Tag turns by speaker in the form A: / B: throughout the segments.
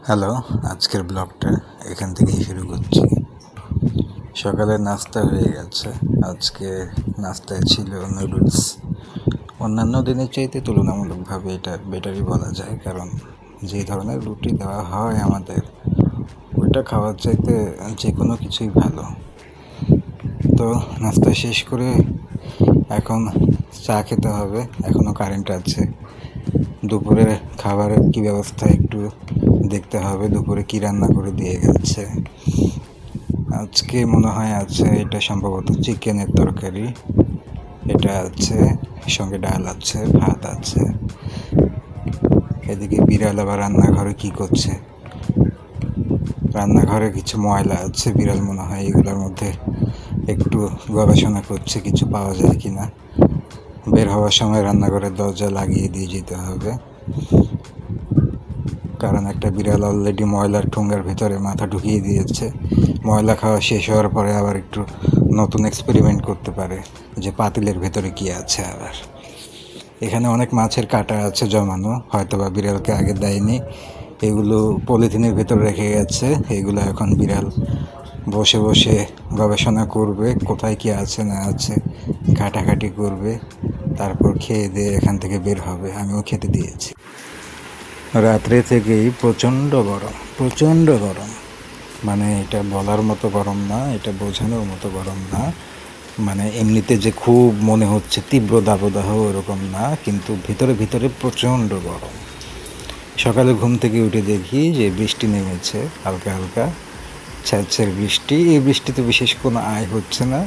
A: Hello, আজকের ব্লগটা এখান থেকেই শুরু করছি। সকালে নাস্তা হয়ে গেছে। আজকে নাস্তায় ছিল নুডলস। অন্যান্য দিনের চাইতে তুলনামূলকভাবে এটা বেটারই বলা যায়, কারণ যে ধরনের রুটি দেওয়া হয় আমাদের, ওইটা খাওয়ার চাইতে যে কোনো কিছুই ভালো। তো নাস্তা শেষ করে এখন চা খেতে হবে। এখনও কারেন্ট আছে। দুপুরের খাবারের কী ব্যবস্থা একটু দেখতে হবে, দুপুরে কী রান্না করে দিয়ে গেছে। আজকে মনে হয় আছে, এটা সম্ভবত চিকেনের তরকারি। এটা আছে, সঙ্গে ডাল আছে, ভাত আছে। এদিকে বিড়াল আবার রান্নাঘরে কি করছে, রান্নাঘরে কিছু ময়লা আছে। বিড়াল মনে হয় এগুলোর মধ্যে একটু গবেষণা করছে কিছু পাওয়া যায় কিনা। বের হওয়ার সময় রান্নাঘরের দরজা লাগিয়ে দিয়ে যেতে হবে, কারণ একটা বিড়াল অলরেডি ময়লার ঠোঙ্গার ভিতরে মাথা ঢুকিয়ে দিয়েছে। ময়লা খাওয়া শেষ হওয়ার পরে আবার একটু নতুন এক্সপেরিমেন্ট করতে পারে যে পাতিলের ভেতরে কী আছে। আবার এখানে অনেক মাছের কাঁটা আছে জমানো, হয়তো বা বিড়ালকে আগে দেয়নি, এগুলো পলিথিনের ভেতর রেখে গেছে। এগুলো এখন বিড়াল বসে বসে গবেষণা করবে, কোথায় কী আছে না আছে, ঘাটাঘাটি করবে, তারপর খেয়ে দিয়ে এখান থেকে বের হবে। আমিও খেতে দিয়েছি। রাত্রে থেকেই প্রচণ্ড গরম, মানে এটা বলার মতো গরম না, এটা বোঝানোর মতো গরম না। মানে এমনিতে যে খুব মনে হচ্ছে তীব্র দাবদাহ এরকম না, কিন্তু ভিতরে ভিতরে প্রচণ্ড গরম। সকালে ঘুম থেকে উঠে দেখি যে বৃষ্টি নেমেছে, হালকা হালকা ছ্যাঁচের বৃষ্টি। এই বৃষ্টিতে বিশেষ কোনো আয় হচ্ছে না।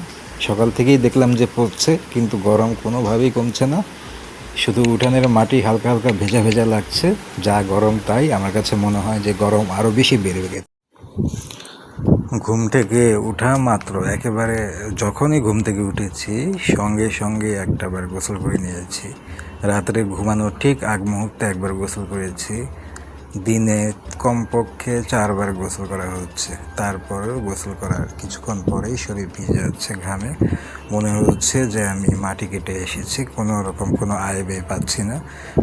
A: সকাল থেকেই দেখলাম যে পড়ছে, কিন্তু গরম কোনোভাবেই কমছে না। শুধু উঠানের মাটি হালকা হালকা ভেজা ভেজা লাগছে। যা গরম তাই, আমার কাছে মনে হয় যে গরম আরও বেশি বেড়ে গেছে। ঘুম থেকে উঠা মাত্র, একেবারে যখনই ঘুম থেকে উঠেছি সঙ্গে সঙ্গে একটাবার গোসল করে নিয়েছি। রাত্রে ঘুমানোর ঠিক আগ মুহূর্তে একবার গোসল করেছি। দিনে কমপক্ষে 4বার গোসল করা হচ্ছে। তারপরেও গোসল করার কিছুক্ষণ পরেই শরীর ভিজে যাচ্ছে ঘামে। মনে হচ্ছে যে আমি মাটি কেটে এসেছি, কোনো রকম কোনো আয় ব্যয় পাচ্ছি না।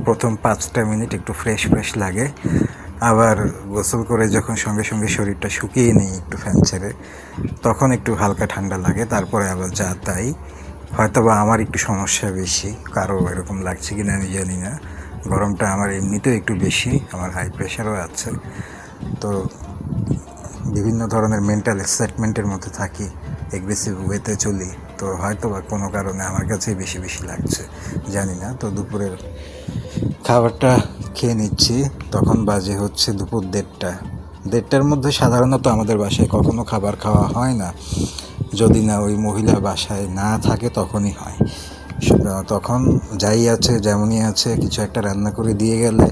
A: প্রথম 5টা মিনিট একটু ফ্রেশ ফ্রেশ লাগে, আবার গোসল করে যখন সঙ্গে সঙ্গে শরীরটা শুকিয়ে নিই একটু ফ্যান ছেড়ে, তখন একটু হালকা ঠান্ডা লাগে। তারপরে আবার যা তাই। হয়তো বা আমার একটু সমস্যা বেশি, কারো এরকম লাগছে কিনা আমি জানি না। গরমটা আমার এমনিতেও একটু বেশি, আমার হাই প্রেশারও আছে। তো বিভিন্ন ধরনের মেন্টাল এক্সাইটমেন্টের মধ্যে থাকি, এগ্রেসিভ ওয়েতে চলি। তো হয়তো বা কোনো কারণে আমার কাছেই বেশি বেশি লাগছে, জানি না। তো দুপুরের খাবারটা খেয়ে নিচ্ছি। তখন বাজে হচ্ছে দুপুর 1:30টার মধ্যে। সাধারণত আমাদের বাসায় কখনো খাবার খাওয়া হয় না, যদি না ওই মহিলা বাসায় না থাকে তখনই হয়। তখন যাই আছে যেমনই আছে কিছু একটা রান্না করে দিয়ে গেলে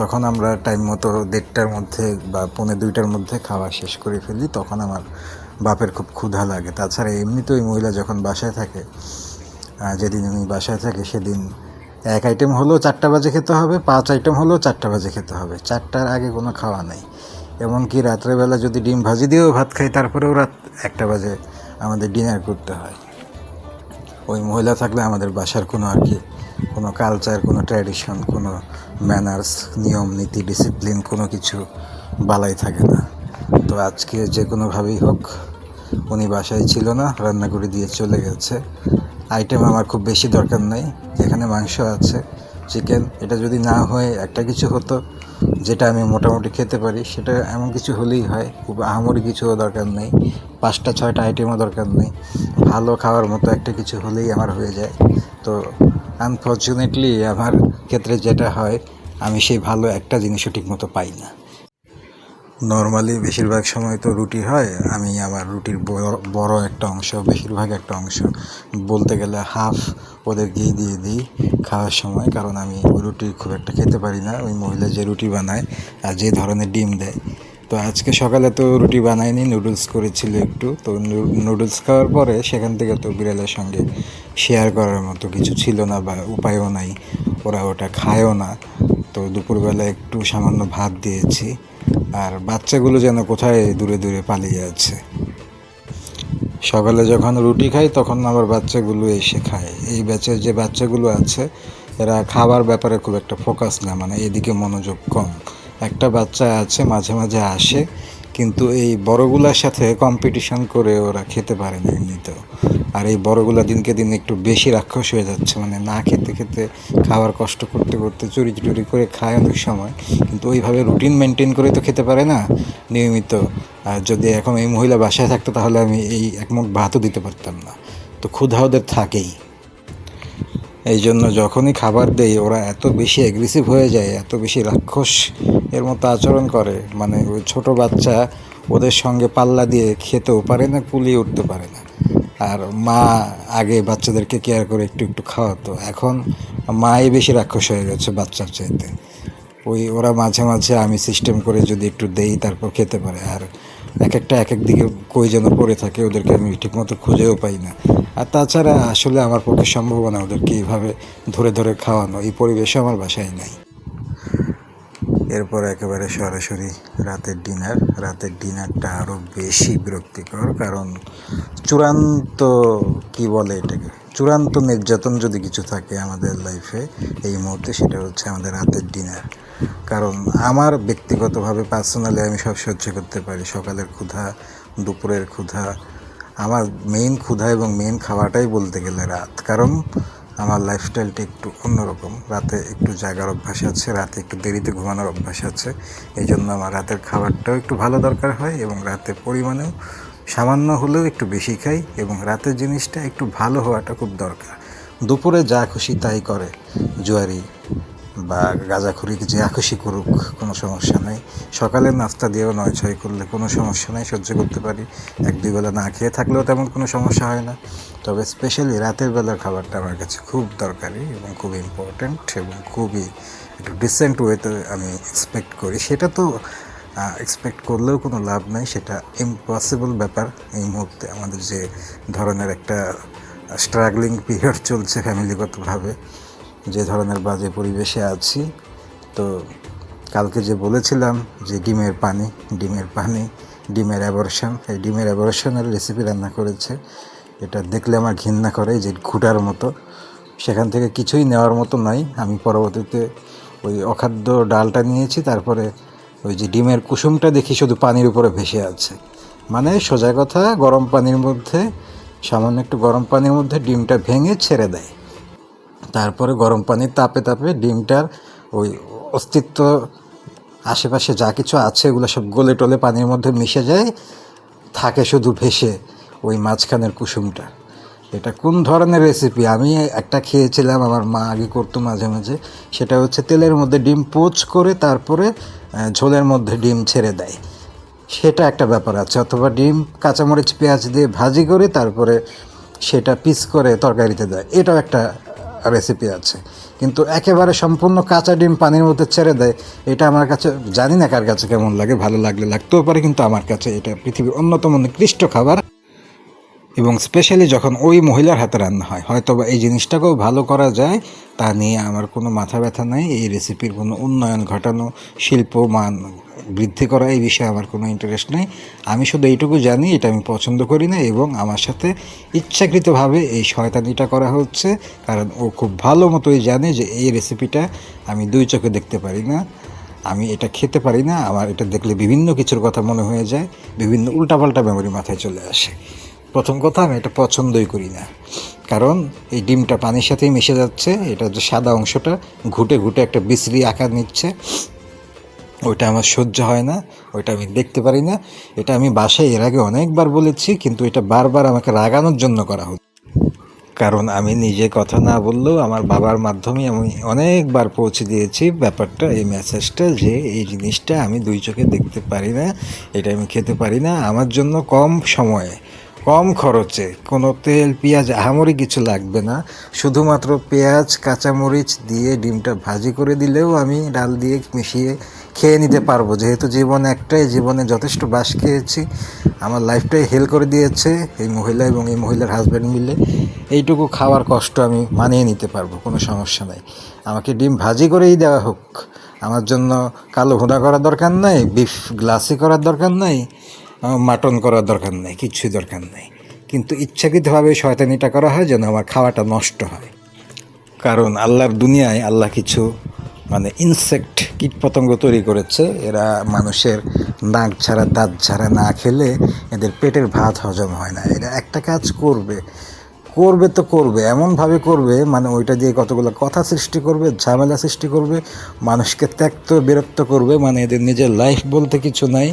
A: তখন আমরা টাইম মতো 1:30টার মধ্যে বা 1:45টার মধ্যে খাওয়া শেষ করে ফেলি। তখন আমার বাপের খুব ক্ষুধা লাগে। তাছাড়া এমনিতে ওই মহিলা যখন বাসায় থাকে, যেদিন উনি বাসায় থাকে সেদিন 1 আইটেম হলেও 4টা বাজে খেতে হবে, 5 আইটেম হলেও 4টা বাজে খেতে হবে। 4টার আগে কোনো খাওয়া নেই। এমনকি রাত্রেবেলা যদি ডিম ভাজি দিয়েও ভাত খাই, তারপরেও রাত 1টা বাজে আমাদের ডিনার করতে হয়। ওই মহিলা থাকলে আমাদের বাসার কোনো কোনো কালচার, কোনো ট্র্যাডিশন, কোনো ম্যানার্স, নিয়ম নীতি, ডিসিপ্লিন কোনো কিছু বালাই থাকে না। তো আজকে যে কোনোভাবেই হোক উনি বাসায় ছিল না, রান্না করে দিয়ে চলে গেছে। আইটেম আমার খুব বেশি দরকার নেই। এখানে মাংস আছে, চিকেন, এটা যদি না হয়ে একটা কিছু হতো যেটা আমি মোটামুটি খেতে পারি, সেটা এমন কিছু হলেই হয়। খুব আহামরি কিছুও দরকার নেই, 5টা 6টা আইটেমও দরকার নেই। ভালো খাওয়ার মতো একটা কিছু হলেই আমার হয়ে যায়। তো আনফর্চুনেটলি আমার ক্ষেত্রে যেটা হয়, আমি সেই ভালো একটা জিনিসও ঠিকমতো পাই না। নর্মালি বেশিরভাগ সময় তো রুটি হয়, আমি আমার রুটির বড় একটা অংশ, বেশিরভাগ একটা অংশ বলতে গেলে হাফ ওদেরকেই দিয়ে দিই খাওয়ার সময়, কারণ আমি রুটি খুব একটা খেতে পারি না। ওই মহিলা যে রুটি বানায় আর যে ধরনের ডিম দেয়। তো আজকে সকালে তো রুটি বানায়নি, নুডলস করেছিল একটু। তো নুডলস খাওয়ার পরে সেখান থেকে তো বিড়ালের সঙ্গে শেয়ার করার মতো কিছু ছিল না, বা উপায়ও নাই, ওরা ওটা খায়ও না। তো দুপুরবেলা একটু সামান্য ভাত দিয়েছি, আর বাচ্চাগুলো যেন কোথায় দূরে দূরে পালিয়ে যাচ্ছে। সকালে যখন রুটি খাই তখন আবার বাচ্চাগুলো এসে খায়। এই ব্যাচের যে বাচ্চাগুলো আছে এরা খাবার ব্যাপারে খুব একটা ফোকাস না, মানে এদিকে মনোযোগ কম। একটা বাচ্চা আছে মাঝে মাঝে আসে, কিন্তু এই বড়গুলার সাথে কম্পিটিশন করে ওরা খেতে পারে না এমনিতেও। আর এই বড়গুলা দিনকে দিন একটু বেশি রাক্ষস হয়ে যাচ্ছে, মানে না খেতে খেতে খাওয়ার কষ্ট করতে করতে চুরি চুরি করে খায় অনেক সময়, কিন্তু ওইভাবে রুটিন মেনটেন করে তো খেতে পারে না নিয়মিত। আর যদি এখন এই মহিলা বাসায় থাকতো তাহলে আমি এই এক মুঠ ভাতও দিতে পারতাম না। তো ক্ষুধা ওদের থাকেই, এই জন্য যখনই খাবার দেই ওরা এত বেশি অ্যাগ্রেসিভ হয়ে যায়, এত বেশি রাক্ষস এর মতো আচরণ করে, মানে ওই ছোটো বাচ্চা ওদের সঙ্গে পাল্লা দিয়ে খেতেও পারে না, কুলিয়ে উঠতে পারে না। আর মা আগে বাচ্চাদেরকে কেয়ার করে একটু একটু খাওয়াতো, এখন মাই বেশি রাক্ষস হয়ে গেছে বাচ্চার চাইতে। ওরা মাঝে মাঝে আমি সিস্টেম করে যদি একটু দেই তারপর খেতে পারে, আর এক একটা এক এক দিকে কই যেন পড়ে থাকে, ওদেরকে আমি ঠিকমতো খুঁজেও পাই না। আর তাছাড়া আসলে আমার পক্ষে সম্ভব না ওদেরকে এইভাবে ধরে ধরে খাওয়ানো, এই পরিবেশে আমার বাসায় নাই। এরপর একেবারে সরাসরি রাতের ডিনারটা আরও বেশি বিরক্তিকর, কারণ চূড়ান্ত কি বলে এটাকে, চূড়ান্ত নির্যাতন যদি কিছু থাকে আমাদের লাইফে এই মুহূর্তে, সেটা হচ্ছে আমাদের রাতের ডিনার। কারণ আমার ব্যক্তিগতভাবে পার্সোনালি আমি সব সহ্য করতে পারি, সকালের ক্ষুধা, দুপুরের ক্ষুধা। আমার মেইন ক্ষুধা এবং মেইন খাওয়াটাই বলতে গেলে রাত, কারণ আমার লাইফস্টাইলটা একটু অন্যরকম। রাতে একটু জাগার অভ্যাস আছে, রাতে একটু দেরিতে ঘুমানোর অভ্যাস আছে, এই জন্য আমার রাতের খাবারটাও একটু ভালো দরকার হয়, এবং রাতের পরিমাণেও সামান্য হলেও একটু বেশি খাই, এবং রাতের জিনিসটা একটু ভালো হওয়াটা খুব দরকার। দুপুরে যা খুশি তাই করে জুয়ারি বা গাঁজাখুরিকে যা খুশি করুক, কোনো সমস্যা নেই। সকালের নাস্তা দিয়েও 9-6 করলে কোনো সমস্যা নেই, সহ্য করতে পারি। 1-2 বেলা না খেয়ে থাকলেও তেমন কোনো সমস্যা হয় না। তবে স্পেশালি রাতের বেলার খাবারটা আমার কাছে খুব দরকারি এবং খুব ইম্পর্ট্যান্ট, এবং খুবই একটু ডিসেন্ট ওয়েতে আমি এক্সপেক্ট করি। সেটা তো এক্সপেক্ট করলেও কোনো লাভ নাই, সেটা ইম্পসিবল ব্যাপার। এই মুহূর্তে আমাদের যে ধরনের একটা স্ট্রাগলিং পিরিয়ড চলছে ফ্যামিলিগতভাবে, যে ধরনের বাজে পরিবেশে আছি, তো কালকে যে বলেছিলাম যে ডিমের অ্যাবর্শন, এই ডিমের অ্যাবর্শনের রেসিপি রান্না করেছে। এটা দেখলে আমার ঘৃণা করে, যে ঘুটার মতো, সেখান থেকে কিছুই নেওয়ার মতো নাই। আমি পরবর্তীতে ওই অখাদ্য ডালটা নিয়েছি, তারপরে ওই যে ডিমের কুসুমটা দেখি শুধু পানির উপরে ভেসে আছে। মানে সোজা কথা, সামান্য একটু গরম পানির মধ্যে ডিমটা ভেঙে ছেড়ে দেয়, তারপরে গরম পানির তাপে তাপে ডিমটার ওই অস্তিত্ব, আশেপাশে যা কিছু আছে এগুলো সব গলে টলে পানির মধ্যে মিশে যায়, থাকে শুধু ভেসে ওই মাঝখানের কুসুমটা। এটা কোন ধরনের রেসিপি? আমি একটা খেয়েছিলাম, আমার মা আগে করতো মাঝে মাঝে। সেটা হচ্ছে তেলের মধ্যে ডিম পোচ করে তারপরে ঝোলের মধ্যে ডিম ছেড়ে দেয়, সেটা একটা ব্যাপার আছে। অথবা ডিম কাঁচামরিচ পেঁয়াজ দিয়ে ভাজি করে তারপরে সেটা পিস করে তরকারিতে দেয়, এটাও একটা রেসিপি আছে। কিন্তু একেবারে সম্পূর্ণ কাঁচা ডিম পানির মধ্যে ছেড়ে দেয়, এটা আমার কাছে, জানি না কার কাছে কেমন লাগে, ভালো লাগলে লাগতেও পারে, কিন্তু আমার কাছে এটা পৃথিবীর অন্যতম নিকৃষ্ট খাবার। এবং স্পেশালি যখন ওই মহিলার হাতে রান্না হয়, হয়তো বা এই জিনিসটাকেও ভালো করা যায়, তা নিয়ে আমার কোনো মাথা ব্যথা নেই। এই রেসিপির কোনো উন্নয়ন ঘটানো, শিল্প মান বৃদ্ধি করা, এই বিষয়ে আমার কোনো ইন্টারেস্ট নেই। আমি শুধু এইটুকু জানি এটা আমি পছন্দ করি না, এবং আমার সাথে ইচ্ছাকৃতভাবে এই শয়তানিটা করা হচ্ছে, কারণ ও খুব ভালো মতোই জানে যে এই রেসিপিটা আমি 2 চোখে দেখতে পারি না, আমি এটা খেতে পারি না। আমার এটা দেখলে বিভিন্ন কিছুর কথা মনে হয়ে যায়, বিভিন্ন উল্টাপাল্টা মেমোরি মাথায় চলে আসে। প্রথম কথা, আমি এটা পছন্দই করি না, কারণ এই ডিমটা পানির সাথেই মিশে যাচ্ছে, এটা যে সাদা অংশটা ঘুটে ঘুটে একটা বিশ্রী আকার নিচ্ছে, ওইটা আমার সহ্য হয় না, ওইটা আমি দেখতে পারি না। এটা আমি বাসায় এর আগে অনেকবার বলেছি, কিন্তু এটা বারবার আমাকে রাগানোর জন্য করা হচ্ছে। কারণ আমি নিজে কথা না বললেও আমার বাবার মাধ্যমে আমি অনেকবার পৌঁছে দিয়েছি ব্যাপারটা, এই মেসেজটা, যে এই জিনিসটা আমি 2 চোখে দেখতে পারি না, এটা আমি খেতে পারি না। আমার জন্য কম সময়ে, কম খরচে, কোনো তেল পেঁয়াজ আহামরি কিছু লাগবে না, শুধুমাত্র পেঁয়াজ কাঁচামরিচ দিয়ে ডিমটা ভাজি করে দিলেও আমি ডাল দিয়ে মিশিয়ে খেয়ে নিতে পারবো। যেহেতু জীবন একটাই, জীবনে যথেষ্ট বাস খেয়েছি, আমার লাইফটাই হেল করে দিয়েছে এই মহিলা এবং এই মহিলার হাজব্যান্ড মিলে, এইটুকু খাওয়ার কষ্ট আমি মানিয়ে নিতে পারবো, কোনো সমস্যা নাই। আমাকে ডিম ভাজি করেই দেওয়া হোক, আমার জন্য কালো ভুনা করার দরকার নাই, বিফ গ্লাসি করার দরকার নাই, মাটন করার দরকার নেই, কিচ্ছুই দরকার নেই। কিন্তু ইচ্ছাকৃতভাবে শয়তানিটা করা হয় যেন আমার খাওয়াটা নষ্ট হয়। কারণ আল্লাহর দুনিয়ায় আল্লাহ কিছু মানে ইনসেক্ট কীটপতঙ্গ তৈরি করেছে। এরা মানুষের নাক ছাড়া দাঁত ছাড়া না খেলে এদের পেটের ভাত হজম হয় না। এরা একটা কাজ করবে করবে তো করবে, এমনভাবে করবে মানে ওইটা দিয়ে কতগুলো কথা সৃষ্টি করবে, ঝামেলা সৃষ্টি করবে, মানুষকে ত্যক্ত বিরক্ত করবে। মানে এদের নিজের লাইফ বলতে কিছু নাই।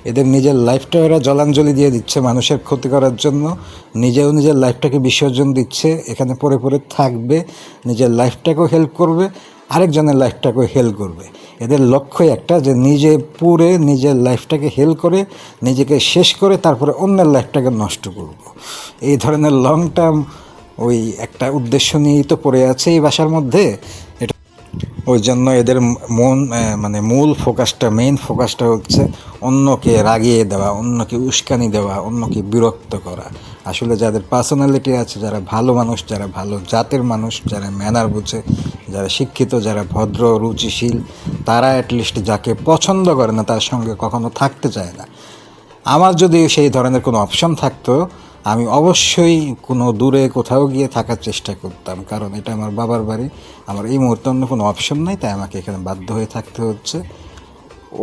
A: এদের নিজের লাইফটা এরা জলাঞ্জলি দিয়ে দিচ্ছে মানুষের ক্ষতি করার জন্য। নিজেও নিজের লাইফটাকে বিসর্জন দিচ্ছে, এখানে পড়ে পড়ে থাকবে, নিজের লাইফটাকেও হেল্প করবে, আরেকজনের লাইফটাকেও হেল্প করবে। এদের লক্ষ্যই একটা, যে নিজে পুরে নিজের লাইফটাকে হেল্প করে নিজেকে শেষ করে তারপরে অন্যের লাইফটাকে নষ্ট করব। এই ধরনের লং টার্ম ওই একটা উদ্দেশ্য নিয়েই তো পড়ে আছে এই বাসার মধ্যে। এটা ওই জন্য এদের মানে মূল ফোকাসটা, মেইন ফোকাসটা হচ্ছে অন্যকে রাগিয়ে দেওয়া, অন্যকে উস্কানি দেওয়া, অন্যকে বিরক্ত করা। আসলে যাদের পার্সোনালিটি আছে, যারা ভালো মানুষ, যারা ভালো জাতের মানুষ, যারা ম্যানার বুঝে, যারা শিক্ষিত, যারা ভদ্র রুচিশীল, তারা অ্যাটলিস্ট যাকে পছন্দ করে না তার সঙ্গে কখনো থাকতে চায় না। আমার যদি সেই ধরনের কোনো অপশন থাকতো, আমি অবশ্যই কোনো দূরে কোথাও গিয়ে থাকার চেষ্টা করতাম, কারণ এটা আমার বাবার বাড়ি। আমার এই মুহূর্তে অন্য কোনো অপশন নাই, তাই আমাকে এখানে বাধ্য হয়ে থাকতে হচ্ছে।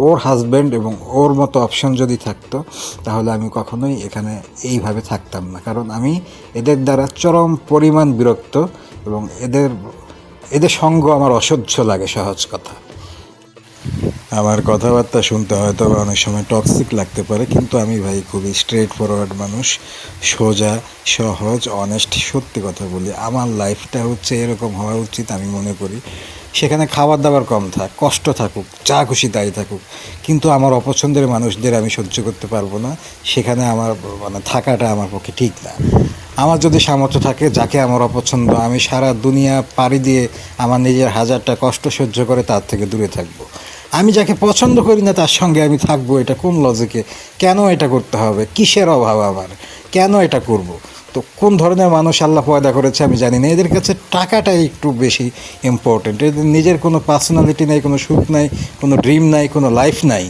A: ওর হাজব্যান্ড এবং ওর মতো অপশন যদি থাকতো তাহলে আমি কখনোই এখানে এইভাবে থাকতাম না, কারণ আমি এদের দ্বারা চরম পরিমাণ বিরক্ত এবং এদের এদের সঙ্গ আমার অসহ্য লাগে, সহজ কথা। আমার কথাবার্তা শুনতে হয়তো অনেক সময় টক্সিক লাগতে পারে, কিন্তু আমি ভাই খুবই স্ট্রেট ফরওয়ার্ড মানুষ, সোজা, সহজ, অনেস্ট, সত্যি কথা বলি। আমার লাইফটা হচ্ছে এরকম হওয়া উচিত আমি মনে করি। সেখানে খাবার দাবার কম থাক, কষ্ট থাকুক, যা খুশি তাই থাকুক, কিন্তু আমার অপছন্দের মানুষদের আমি সহ্য করতে পারবো না। সেখানে আমার মানে থাকাটা আমার পক্ষে ঠিক না। আমার যদি সামর্থ্য থাকে, যাকে আমার অপছন্দ, আমি সারা দুনিয়া পাড়ি দিয়ে আমার নিজের হাজারটা কষ্ট সহ্য করে তার থেকে দূরে থাকবো। আমি যাকে পছন্দ করি না তার সঙ্গে আমি থাকবো, এটা কোন লজিকে? কেন এটা করতে হবে? কিসের অভাব আমার? কেন এটা করব? তো কোন ধরনের মানুষ আল্লাহ পয়দা করেছে আমি জানি না। এদের কাছে টাকাটাই একটু বেশি ইম্পর্টেন্ট। এদের নিজের কোনো পার্সোনালিটি নাই, কোনো সুখ নাই, কোনো ড্রিম নাই, কোনো লাইফ নাই।